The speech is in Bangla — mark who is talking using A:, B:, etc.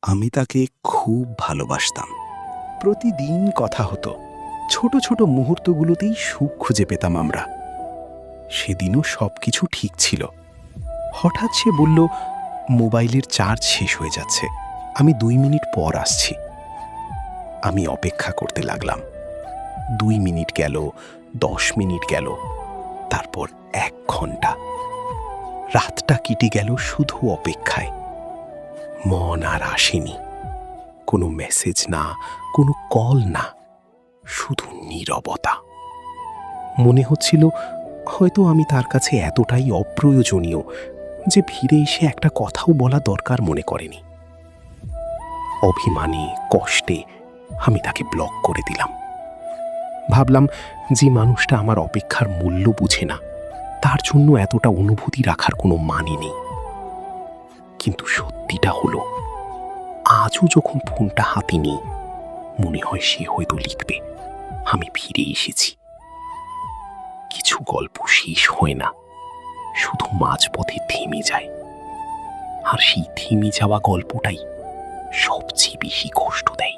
A: আমি তাকে খুব ভালোবাসতাম।
B: প্রতিদিন কথা হতো, ছোট ছোট মুহূর্তগুলোতেই সুখ খুঁজে পেতাম আমরা। সেদিনও সবকিছু ঠিক ছিল। হঠাৎ সে বলল, মোবাইলের চার্জ শেষ হয়ে যাচ্ছে, আমি 2 মিনিট পর আসছি। আমি অপেক্ষা করতে লাগলাম। 2 মিনিট গেল, 10 মিনিট গেল, তারপর 1 ঘন্টা। রাতটা কেটে গেল শুধু অপেক্ষায়। মন আর আসেনি। কোনো মেসেজ না, কোনো কল না, শুধু নীরবতা। মনে হচ্ছিল হয়তো আমি তার কাছে এতটাই অপ্রয়োজনীয় যে ফিরে এসে একটা কথাও বলা দরকার মনে করেনি। অভিমানে, কষ্টে আমি তাকে ব্লক করে দিলাম। ভাবলাম, যে মানুষটা আমার অপেক্ষার মূল্য বুঝে না, তার জন্য এতটা অনুভূতি রাখার কোনো মানে নেই। কিন্তু সত্যিটা হলো, আজও যখন ফোনটা হাতে নিই, মনে হয় সে হয়তো লিখবে, আমি ফিরে এসেছি। কিছু গল্প শেষ হয় না, শুধু মাঝপথে থেমে যায়। আর সেই থেমে যাওয়া গল্পটাই সবচেয়ে বেশি কষ্ট দেয়।